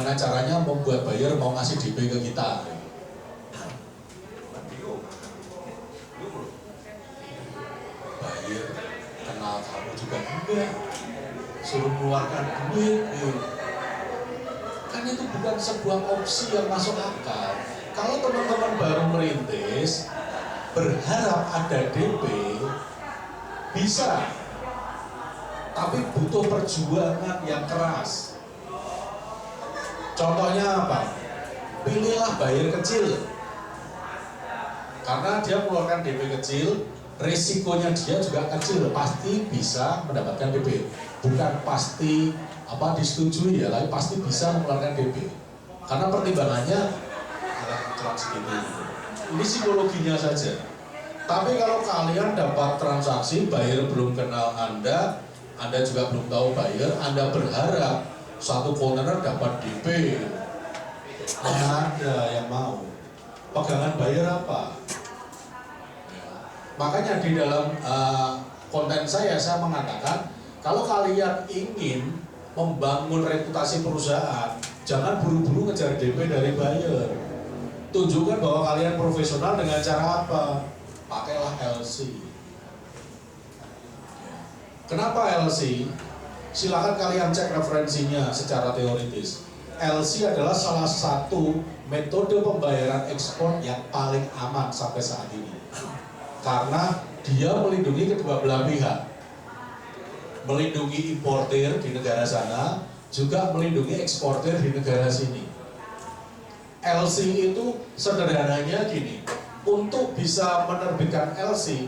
gimana caranya membuat buyer mau ngasih DP ke kita. Buyer kenal kamu juga enggak, suruh keluarkan duit. Kan itu bukan sebuah opsi yang masuk akal. Kalau teman-teman baru merintis, berharap ada DP, bisa, tapi butuh perjuangan yang keras. Contohnya apa? Pilihlah buyer kecil, karena dia mengeluarkan DP kecil, risikonya dia juga kecil, pasti bisa mendapatkan DP. Bukan pasti disetujui ya, tapi pasti bisa mengeluarkan DP. Karena pertimbangannya adalah segitu. Ini psikologinya saja. Tapi kalau kalian dapat transaksi, buyer belum kenal Anda juga belum tahu buyer, Anda berharap satu kontainer dapat DP, ada yang mau. Pegangan buyer apa? Makanya di dalam konten saya mengatakan, kalau kalian ingin membangun reputasi perusahaan, jangan buru-buru ngejar DP dari buyer. Tunjukkan bahwa kalian profesional dengan cara apa? Pakailah LC. Kenapa LC? Silakan kalian cek referensinya secara teoritis. LC adalah salah satu metode pembayaran ekspor yang paling aman sampai saat ini. Karena dia melindungi kedua belah pihak. Melindungi importer di negara sana, juga melindungi eksportir di negara sini. LC itu sederhananya gini, untuk bisa menerbitkan LC,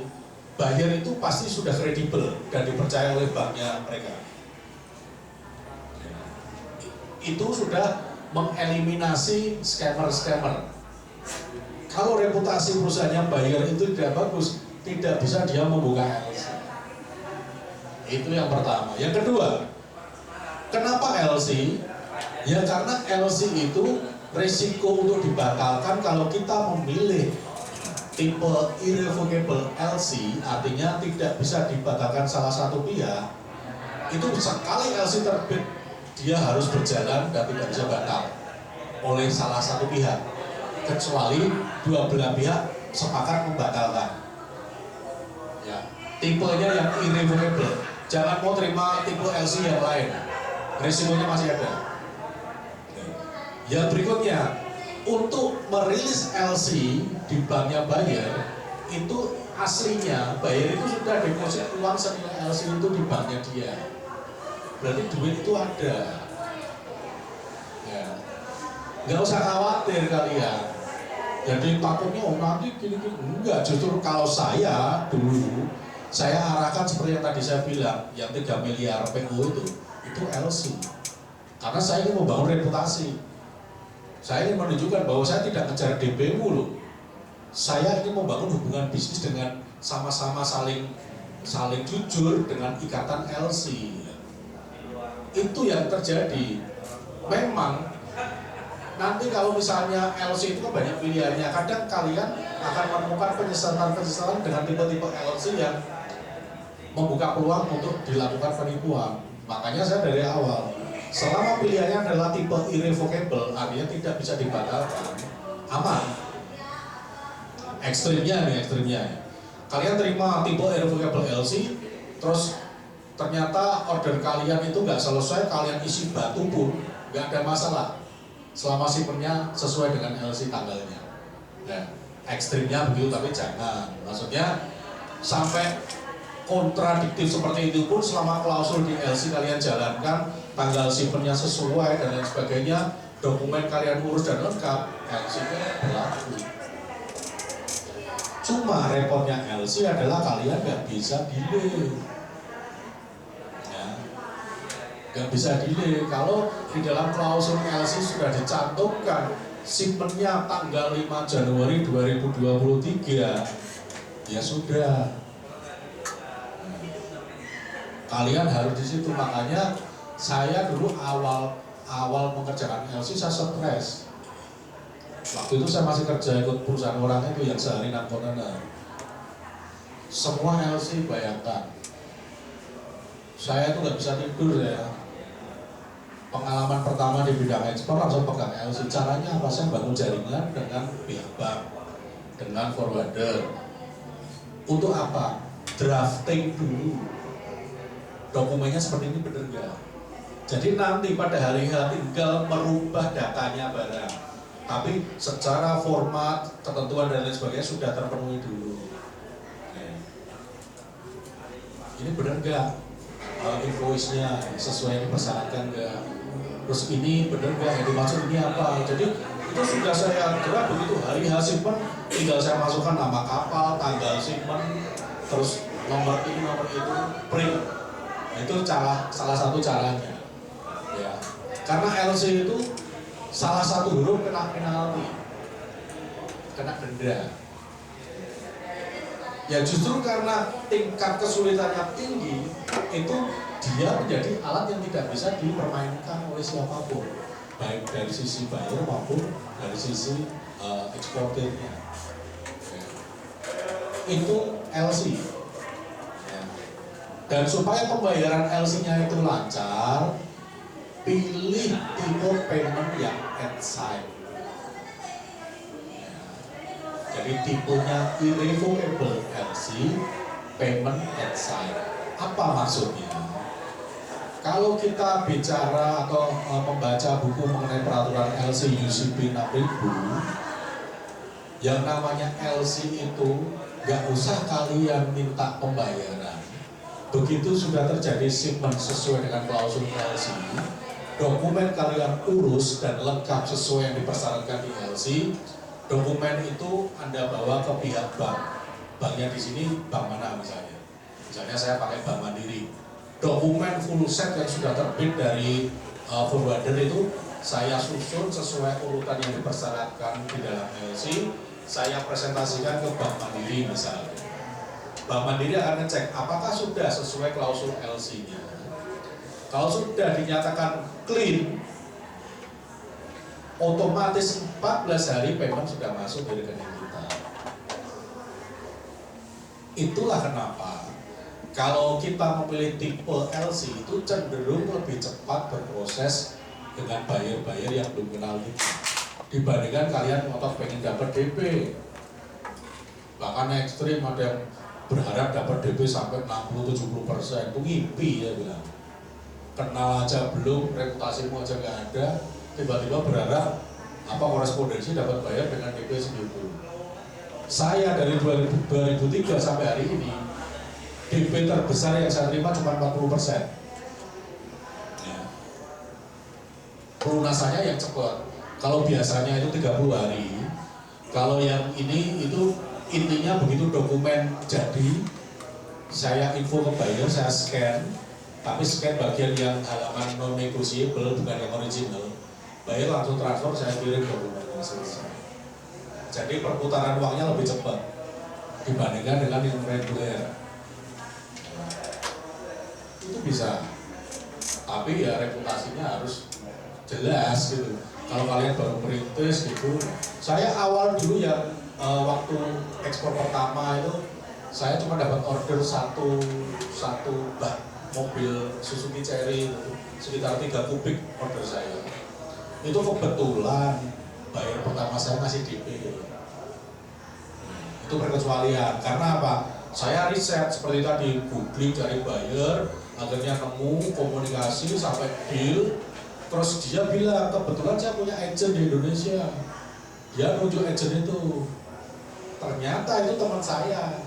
buyer itu pasti sudah kredibel dan dipercaya oleh banknya mereka. Itu sudah mengeliminasi scammer-scammer. Kalau reputasi perusahaannya buyer itu tidak bagus, tidak bisa dia membuka LC. Itu yang pertama. Yang kedua, kenapa LC? Ya karena LC itu risiko untuk dibatalkan kalau kita memilih tipe irrevocable LC, artinya tidak bisa dibatalkan salah satu pihak. Itu sekali LC terbit, dia harus berjalan dan tidak bisa batal oleh salah satu pihak, kecuali dua belah pihak sepakat membatalkan. Ya, tipenya yang irrevocable. Jangan mau terima tipe LC yang lain, risikonya masih ada. Yang berikutnya, untuk merilis LC di banknya buyer, itu aslinya buyer itu sudah deposit uang senilai LC itu di banknya dia. Berarti duit itu ada. Ya. Nggak usah khawatir kalian. Jadi takutnya nanti gini-gini. Enggak, justru kalau saya dulu, saya arahkan seperti yang tadi saya bilang, yang 3 miliar PO itu LC. Karena saya ingin membangun reputasi. Saya ingin menunjukkan bahwa saya tidak ngejar DP mulu. Saya ingin membangun hubungan bisnis dengan sama-sama saling jujur dengan ikatan LC. Itu yang terjadi. Memang nanti kalau misalnya LC itu kan banyak pilihannya. Kadang kalian akan menemukan penyesalan dengan tipe-tipe LC yang membuka peluang untuk dilakukan penipuan. Makanya saya dari awal, selama pilihannya adalah tipe irrevocable, artinya tidak bisa dibatalkan, aman. Ekstrimnya. Kalian terima tipe irrevocable LC, terus ternyata order kalian itu nggak selesai, kalian isi batu pun nggak ada masalah, selama shipmentnya sesuai dengan LC tanggalnya. Nah, ekstrimnya begitu, tapi jangan. Maksudnya sampai kontradiktif seperti itu pun selama klausul di LC kalian jalankan, tanggal shipmentnya sesuai dan lain sebagainya, dokumen kalian urus dan lengkap, LC-nya berlaku. Cuma repotnya LC adalah kalian nggak bisa delay. Ya, nggak bisa delay. Kalau di dalam klausul LC sudah dicantumkan shipmentnya tanggal 5 Januari 2023, ya sudah. Kalian harus di situ. Makanya saya dulu awal mengerjakan LC saya stres. Waktu itu saya masih kerja ikut perusahaan orang itu yang sehari 6 kontainer. Semua LC bayangkan. Saya itu nggak bisa tidur ya. Pengalaman pertama di bidang ekspor langsung pegang LC. Caranya apa? Saya bangun jaringan dengan pihak bank, dengan forwarder. Untuk apa? Drafting dulu. Dokumennya seperti ini benar nggak? Jadi nanti pada hari H tinggal merubah datanya barang. Tapi secara format, ketentuan dan lain sebagainya sudah terpenuhi dulu. Ini benar nggak? Invoice-nya sesuai yang dipersyaratkan nggak? Terus ini benar nggak? Yang dimaksud ini apa? Jadi itu sudah saya kira begitu hari H simpen, tinggal saya masukkan nama kapal, tanggal simpen, terus nomor ini, nomor itu, print. Nah, itu salah satu caranya. Ya. Karena LC itu salah satu huruf kena penalti, kena denda. Ya justru karena tingkat kesulitannya tinggi, itu dia menjadi alat yang tidak bisa dipermainkan oleh siapapun, baik dari sisi buyer maupun dari sisi eksportirnya. Itu LC. Dan supaya pembayaran LC-nya itu lancar, pilih tipe payment yang at sign. Jadi tipenya irrevocable LC, payment at sign. Apa maksudnya? Kalau kita bicara atau membaca buku mengenai peraturan LC UCP 6000, yang namanya LC itu nggak usah kalian minta pembayaran. Begitu sudah terjadi shipment sesuai dengan klausul LC, dokumen kalian urus dan lengkap sesuai yang dipersyaratkan di LC. Dokumen itu Anda bawa ke pihak bank. Banknya di sini bank mana misalnya? Misalnya saya pakai Bank Mandiri. Dokumen full set yang sudah terbit dari forwarder itu saya susun sesuai urutan yang dipersyaratkan di dalam LC. Saya presentasikan ke Bank Mandiri misalnya. Bank Mandiri akan ngecek apakah sudah sesuai klausul LC-nya. Kalau sudah dinyatakan clean, otomatis 14 hari payment sudah masuk di rekening kita. Itulah kenapa kalau kita memilih tipe LC itu cenderung lebih cepat berproses dengan buyer-buyer yang belum kenal kita dibandingkan kalian ngotot pengen dapat DP. Bahkan ekstrim ada yang berharap dapat DP sampai 60-70%, itu ngimpi ya bilang. Kenal aja belum, reputasimu aja nggak ada, tiba-tiba berharap apa korespondensi dapat bayar dengan DP segitu. Saya dari 2003 sampai hari ini DP terbesar yang saya terima cuma 40%. Ya. Pelunasannya yang cepat. Kalau biasanya itu 30 hari. Kalau yang ini itu intinya begitu dokumen jadi, saya info ke buyer, saya scan, tapi scan bagian yang halaman non negotiable bukan yang original. Buyer langsung transfer, saya kirim dokumennya selesai. Jadi perputaran uangnya lebih cepat dibandingkan dengan yang reguler. Itu bisa, tapi ya reputasinya harus jelas gitu. Kalau kalian baru merintis gitu, saya awal dulu yang waktu ekspor pertama itu saya cuma dapat order satu bak mobil Suzuki Cherry itu, sekitar 3 kubik order saya. Itu kebetulan buyer pertama saya masih DP. Itu perkecualian, karena apa? Saya riset seperti tadi, googling cari buyer, akhirnya nemu komunikasi sampai deal. Terus dia bilang, kebetulan saya punya agent di Indonesia. Dia nunjuk agent itu. Ternyata itu teman saya.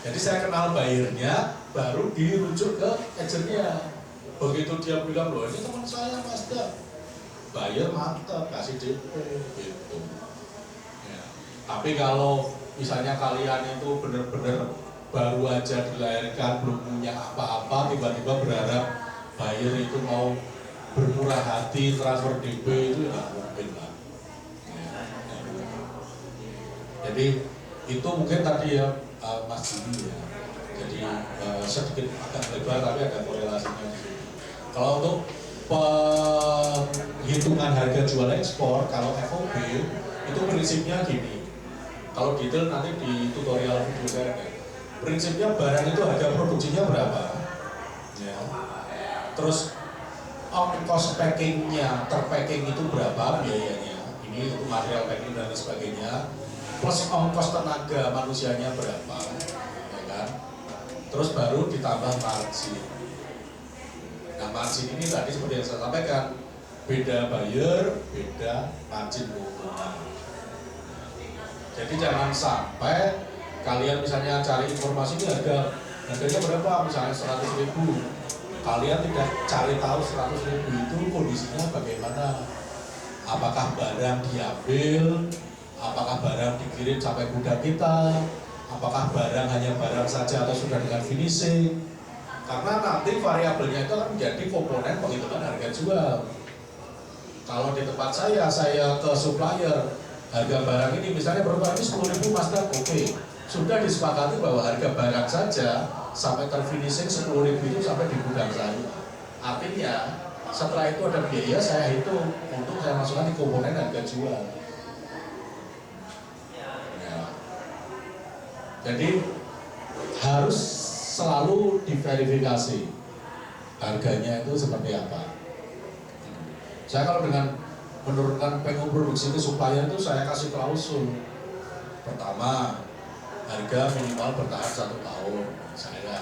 Jadi saya kenal buyernya, baru dirujuk ke agentnya. Begitu dia bilang, loh ini teman saya Mas Da. Buyer mantap, kasih DP gitu. Ya. Tapi kalau misalnya kalian itu benar-benar baru aja dilahirkan, belum punya apa-apa, tiba-tiba berharap buyer itu mau bermurah hati transfer DP, itu nggak mungkin lah. Ya. Jadi itu mungkin tadi ya Mas Dini ya. Jadi sedikit agak lebar tapi ada korelasinya di sini. Kalau untuk penghitungan harga jual ekspor, kalau FOB itu prinsipnya gini. Kalau detail nanti di tutorial video saya. Prinsipnya barang itu harga produksinya berapa, ya. Terus ongkos packingnya, terpacking itu berapa biayanya, ini untuk material packing dan sebagainya, plus ongkos tenaga manusianya berapa, ya kan? Terus baru ditambah margin. Nah margin ini tadi seperti yang saya sampaikan, beda buyer, beda margin keuntungan. Jadi jangan sampai kalian misalnya cari informasi ini harganya berapa, misalnya 100.000, kalian tidak cari tahu 100.000 itu kondisinya bagaimana, apakah barang diambil, apakah barang dikirim sampai gudang kita, apakah barang hanya barang saja atau sudah dengan finishing, karena nanti variabelnya itu akan menjadi komponen penghitungan harga jual. Kalau di tempat saya ke supplier, harga barang ini misalnya berapa, ini 10.000 mas, oke. Sudah disepakati bahwa harga barang saja sampai terfinishing 10.000 itu sampai di gudang saya. Artinya setelah itu ada biaya saya hitung untuk saya masukkan di komponen harga jual. Ya. Jadi harus selalu diverifikasi harganya itu seperti apa. Saya kalau dengan menurunkan PO produksi ke supplier itu saya kasih klausul. Pertama, harga minimal bertahan 1 tahun. Maksudnya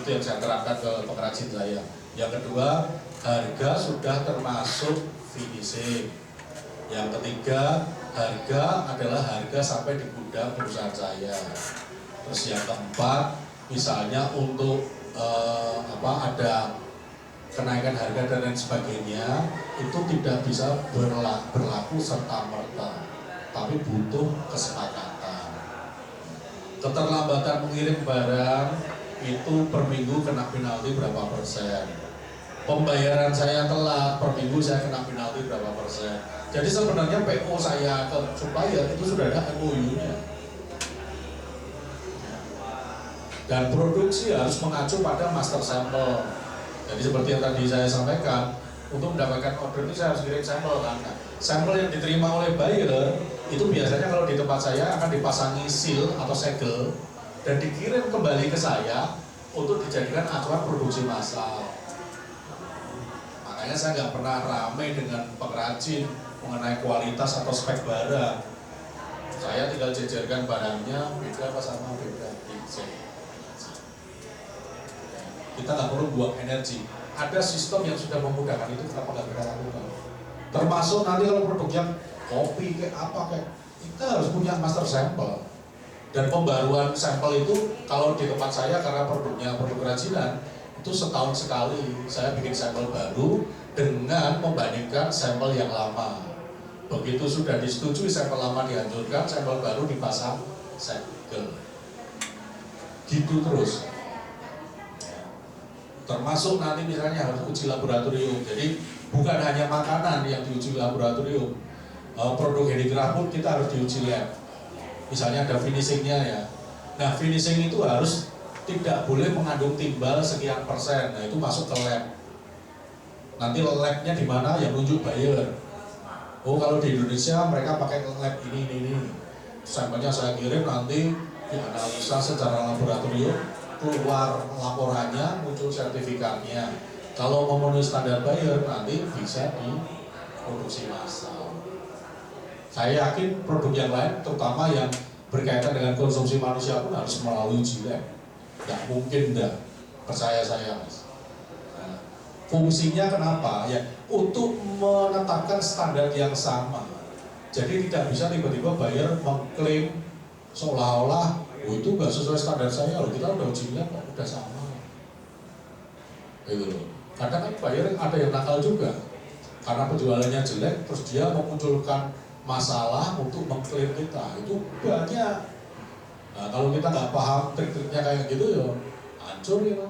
itu yang saya terapkan ke pengrajin saya. Yang kedua, harga sudah termasuk finishing. Yang ketiga, harga adalah harga sampai di gudang perusahaan saya. Terus yang keempat, misalnya untuk ada kenaikan harga dan lain sebagainya, itu tidak bisa berlaku serta-merta, tapi butuh kesepakatan. Keterlambatan mengirim barang itu per minggu kena penalti berapa persen. Pembayaran saya telat per minggu saya kena penalti berapa persen. Jadi sebenarnya PO saya ke supplier itu sudah ada MOU-nya. Dan produksi harus mengacu pada master sampel. Jadi seperti yang tadi saya sampaikan, untuk mendapatkan order itu saya harus kirim sampel kan. Nah, sampel yang diterima oleh buyer itu biasanya kalau di tempat saya akan dipasangi seal atau segel dan dikirim kembali ke saya untuk dijadikan acuan produksi massal. Makanya saya nggak pernah ramai dengan pengrajin mengenai kualitas atau spek barang. Saya tinggal jejerkan barangnya, beda apa sama beda. Kita nggak perlu buang energi. Ada sistem yang sudah memudahkan itu, kenapa nggak kita lakukan? Termasuk nanti kalau produknya kopi kayak apa kayak, kita harus punya master sampel. Dan pembaruan sampel itu kalau di tempat saya karena produknya produk kerajinan itu setahun sekali saya bikin sampel baru dengan membandingkan sampel yang lama. Begitu sudah disetujui sampel lama dihancurkan, sampel baru dipasang segel. Gitu terus. Termasuk nanti misalnya harus uji laboratorium. Jadi bukan hanya makanan yang diuji laboratorium, produk handicraft pun kita harus diuji lab. Misalnya ada finishingnya ya. Nah finishing itu harus tidak boleh mengandung timbal sekian persen. Nah itu masuk ke lab. Nanti labnya di mana yang nunjuk buyer. Oh kalau di Indonesia mereka pakai lab ini. Sampelnya saya kirim nanti dianalisa secara laboratorium, keluar laporannya, muncul sertifikatnya. Kalau memenuhi standar buyer nanti bisa diproduksi massal. Saya yakin produk yang lain, terutama yang berkaitan dengan konsumsi manusia pun harus melalui uji lab. Nggak mungkin dah, percaya saya mas. Nah, fungsinya kenapa? Ya untuk menetapkan standar yang sama. Jadi tidak bisa tiba-tiba buyer mengklaim seolah-olah itu nggak sesuai standar saya, loh kita udah uji lab kok udah sama. Gitu loh. Kadang kan buyer ada yang nakal juga, karena penjualannya jelek, terus dia memunculkan masalah untuk mengklaim kita, itu banyak. Nah kalau kita nggak paham trik-triknya kayak gitu ya hancur ya.